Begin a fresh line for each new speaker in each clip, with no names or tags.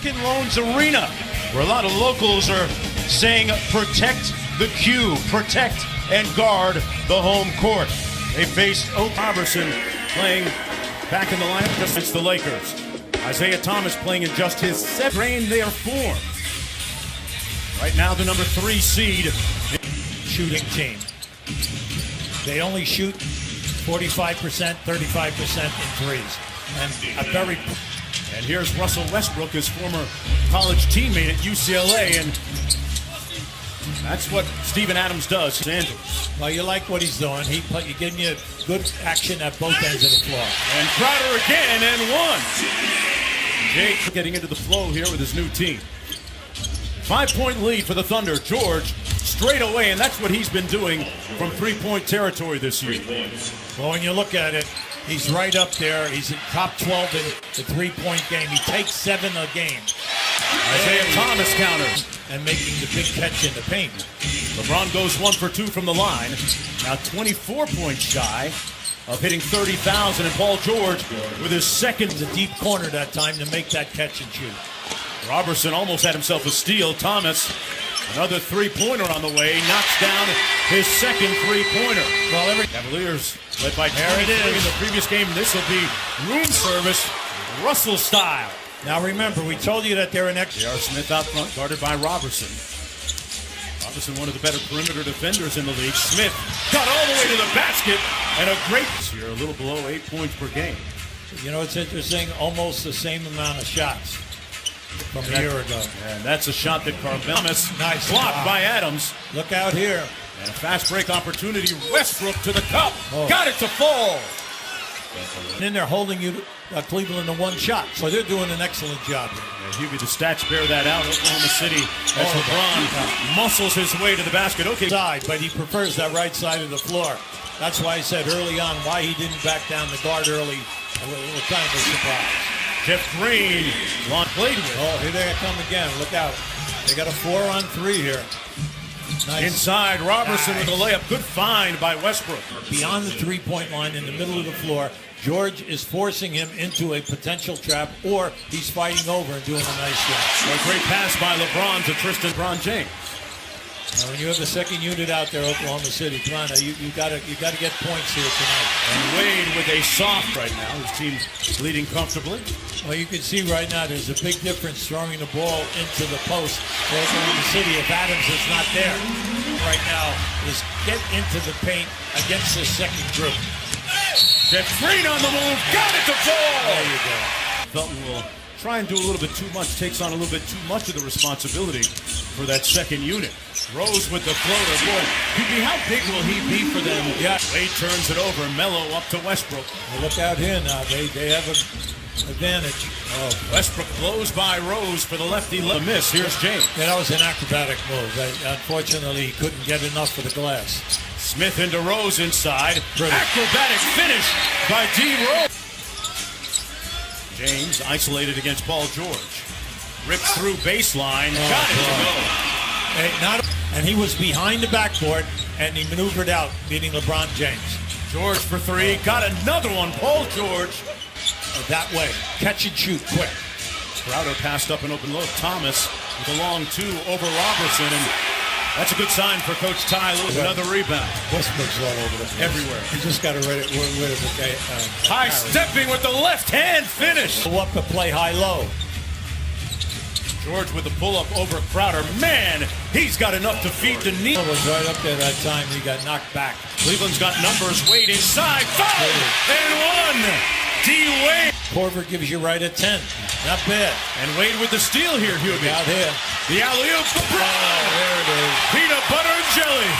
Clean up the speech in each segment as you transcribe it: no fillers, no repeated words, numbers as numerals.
Quicken Loans Arena, where a lot of locals are saying protect the Q, protect and guard the home court. They faced Robertson playing back in the lineup just against the Lakers. Isaiah Thomas playing in just his seventh reign their form. Right now the number 3 seed.
Shooting team. They only shoot 45%, 35% in threes.
And here's Russell Westbrook, his former college teammate at UCLA, and that's what Steven Adams does. Los Angeles.
Well, you like what he's doing. He giving you good action at both ends of the floor.
And Crowder again, and one. Jake getting into the flow here with his new team. 5-point lead for the Thunder. George straight away, and that's what he's been doing from three-point territory this year.
Well, when you look at it, he's right up there. He's in top 12 in the three-point game. He takes 7 a game.
Isaiah Thomas counters.
And making the big catch in the paint.
LeBron goes 1 for 2 from the line. Now 24 points shy of hitting 30,000, and Paul George with his second.
The deep corner that time to make that catch and shoot.
Robertson almost had himself a steal. Thomas, another three-pointer on the way, knocks down his second three-pointer.
Well,
Cavaliers led by 23 in the previous game. This will be room service, Russell style.
Now remember, we told you that they're an extra.
J.R. Smith out front, guarded by Robertson. Robertson, one of the better perimeter defenders in the league. Smith got all the way to the basket, and a great here, a little below 8 points per game.
You know, it's interesting, almost the same amount of shots from a year ago.
And that's a shot that Carvelmus
nice
blocked by Adams.
Look out here.
And a fast break opportunity. Westbrook to the cup.
Oh.
Got it to fall.
And then they're holding you, Cleveland, to one shot. So they're doing an excellent job.
Yeah, Hughie, the stats bear that out. Oklahoma City as LeBron muscles his way to the basket. Okay.
Side, but he prefers that right side of the floor. That's why I said early on why he didn't back down the guard early. A little kind of a surprise.
Jeff Green, long played with.
Oh, here they come again. Look out. They got a 4-on-3 here. Nice.
Inside, Robertson with a layup. Good find by Westbrook.
Beyond the three-point line in the middle of the floor, George is forcing him into a potential trap, or he's fighting over and doing a nice job.
A great pass by LeBron to LeBron James.
Now, when you have the second unit out there, Oklahoma City, come on, you gotta get points here tonight.
And Wade with a soft right now. His team leading comfortably.
Well, you can see right now there's a big difference throwing the ball into the post for Oklahoma City if Adams is not there. Right now is get into the paint against the second group.
Jeff Green on the move, got it to fall.
There you go.
Felton will try and do a little bit too much, takes on a little bit too much of the responsibility for that second unit. Rose with the floater. Boy, how big will he be for them?
Yeah.
Wade turns it over. Melo up to Westbrook.
Well, look out here now. They have an advantage.
Oh, Westbrook blows by Rose for the lefty. Miss. Here's James.
Yeah, that was an acrobatic move. Unfortunately, he couldn't get enough for the glass.
Smith into Rose inside. Acrobatic finish by D. Rose. James isolated against Paul George. Ripped through baseline. Got it to go.
And he was behind the backboard, and he maneuvered out, beating LeBron James.
George for 3. Got another one. Paul George.
That way. Catch and shoot quick.
Crowder passed up an open look. Thomas with a long 2 over Robertson, and that's a good sign for Coach Ty Lue. Another rebound.
Westbrook's all over the place.
Everywhere.
He just got to rid of the guy.
High stepping with the left hand finish.
Go up to play high-low.
George with the pull-up over Crowder. Man, he's got enough to feed the knee.
Was right up there that time. He got knocked back.
Cleveland's got numbers. Wade inside. 5 and 1. D. Wade.
Korver gives you right at 10. Not bad.
And Wade with the steal here, Hughie.
Out here.
The alley-oop.
There it is.
Peanut butter and jelly.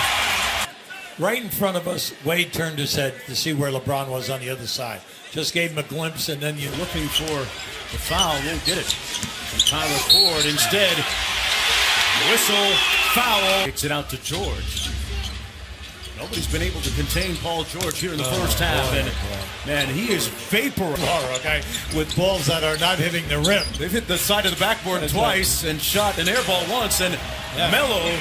Right in front of us, Wade turned his head to see where LeBron was on the other side. Just gave him a glimpse, and then you're
looking for the foul. Won't get it. And Tyler Ford instead. Whistle, foul. Kicks it out to George. Nobody's been able to contain Paul George here in the first half. And, man, he is vaporized.
Okay, with balls that are not hitting the rim.
They've hit the side of the backboard twice and shot an air ball once. And Melo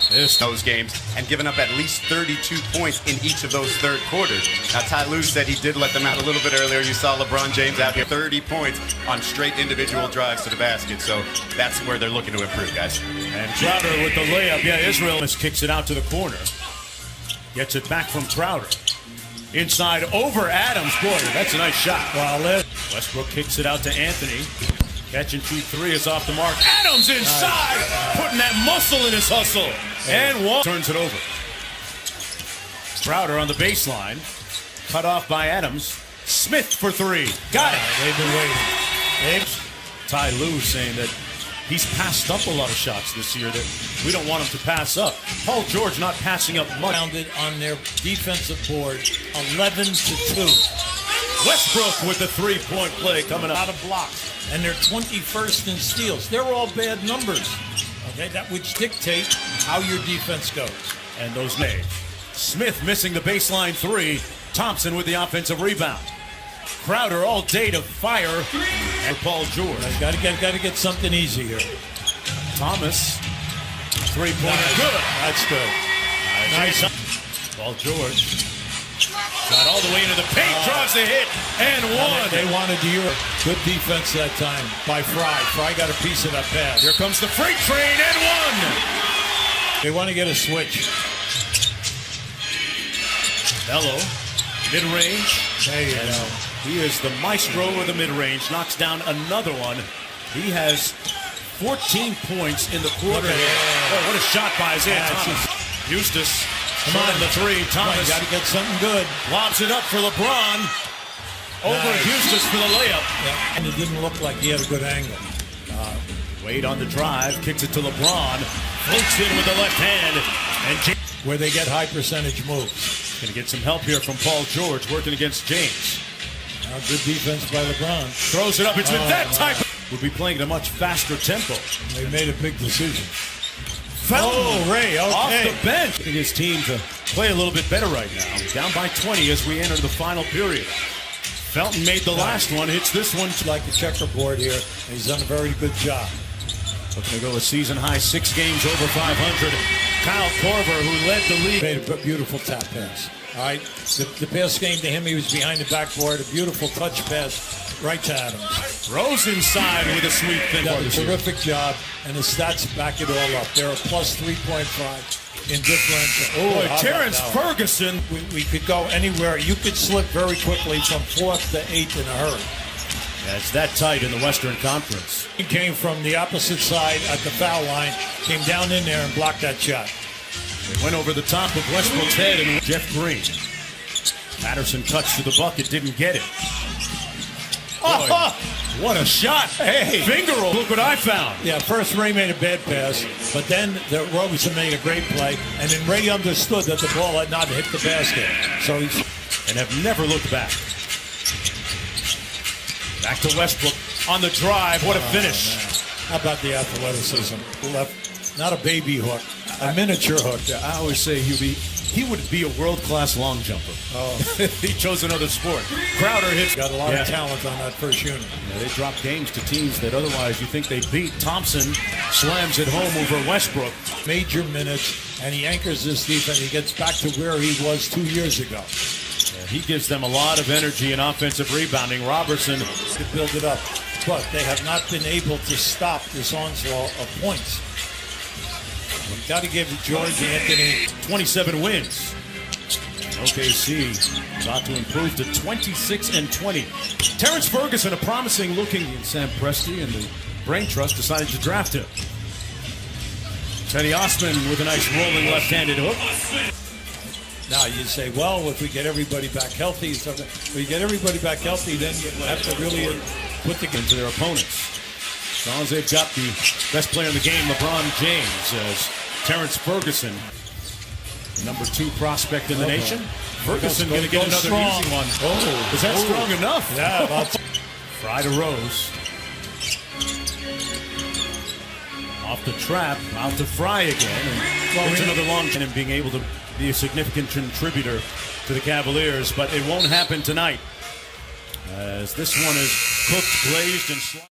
those games and given up at least 32 points in each of those third quarters. Now, Ty Lue said he did let them out a little bit earlier. You saw LeBron James out here, 30 points on straight individual drives to the basket. So that's where they're looking to improve, guys.
And Crowder with the layup. Yeah, Israel kicks it out to the corner. Gets it back from Crowder. Inside over Adams. Boy, that's a nice shot. Well, Westbrook kicks it out to Anthony. Catch and shoot three is off the mark. Adams inside, putting that muscle in his hustle. And one turns it over. Crowder on the baseline. Cut off by Adams. Smith for three. Got it.
They've been waiting.
Ty Lue saying that he's passed up a lot of shots this year that we don't want him to pass up. Paul George not passing up much.
Rounded on their defensive board, 11-2.
Westbrook with the three-point play coming out of blocks.
And they're 21st in steals. They're all bad numbers, okay, that which dictate how your defense goes.
And those made. Smith missing the baseline three. Thompson with the offensive rebound. Crowder all day to fire for Paul George.
Got to get something easy here.
Thomas, three-pointer,
nice.
good.
That's good.
Nice. Paul George. Got all the way into the paint, draws the hit, and one.
They wanted the Euro. Good defense that time by Fry. Fry got a piece of that pass.
Here comes the freight train, and one.
They want to get a switch.
Bello, mid-range.
There you go.
He is the maestro of the mid-range, knocks down another one. He has 14 points in the quarter. Oh, what a shot by Isaiah Thomas. Eustace. Come on, the three. Thomas
got to get something good.
Lobs it up for LeBron. Over Eustace for the layup.
Yeah. And it didn't look like he had a good angle.
Wade on the drive, kicks it to LeBron. Floats in with the left hand. And
where they get high percentage moves.
Going to get some help here from Paul George working against James.
Good defense by LeBron.
Throws it up. It's with that type of... We'll be playing at a much faster tempo.
They made a big decision.
Felton,
Ray, okay.
Off the bench. His team to play a little bit better right now. Down by 20 as we enter the final period. Felton made the last one, hits this one.
Like the checkerboard here. He's done a very good job.
Looking to go a season high 6 games over 500. Kyle Korver, who led the league.
Made a beautiful tap pass. All right, the pass came to him. He was behind the backboard. A beautiful touch pass right to Adams.
Rose inside with a sweep.
Done a terrific job, and the stats back it all up. They're a plus 3.5 in differential.
Oh, Terrence Ferguson.
We could go anywhere. You could slip very quickly from 4th to 8th in a hurry.
Yeah, it's that tight in the Western Conference.
He came from the opposite side at the foul line, came down in there and blocked that shot.
They went over the top of Westbrook's head and Jeff Green. Patterson cuts to the bucket, didn't get it. Oh, what a shot. Hey, finger roll. Look what I found.
Yeah, first Ray made a bad pass, but then Robinson made a great play, and then Ray understood that the ball had not hit the basket. So he's...
And have never looked back. Back to Westbrook on the drive. What a finish.
Man. How about the athleticism? Left, not a baby hook, a miniature hook.
Yeah, I always say he would be a world-class long jumper.
Oh.
He chose another sport. Crowder hits.
Got a lot of talent on that first unit.
Yeah, they drop games to teams that otherwise you think they beat. Thompson slams it home over Westbrook.
Major minutes, and he anchors this defense. He gets back to where he was 2 years ago.
He gives them a lot of energy and offensive rebounding. Robertson
could build it up, but they have not been able to stop this onslaught of points. We've got to give George Anthony
27 wins. OKC about to improve to 26-20. Terrence Ferguson, a promising looking Sam Presti, and the Brain Trust decided to draft him. Teddy Osman with a nice rolling left-handed hook.
Now you say, well, if we get everybody back healthy, if we get everybody back healthy, then you have to really put the game
to their opponents. As long as they've got the best player in the game, LeBron James, as Terrence Ferguson, number 2 prospect in the nation. Ferguson going to get another
strong.
Easy one.
Oh,
is that strong enough?
Yeah.
Fry to Rose. Off the trap, out to Fry again. And there's another long and being able to be a significant contributor to the Cavaliers, but it won't happen tonight, as this one is cooked, glazed, and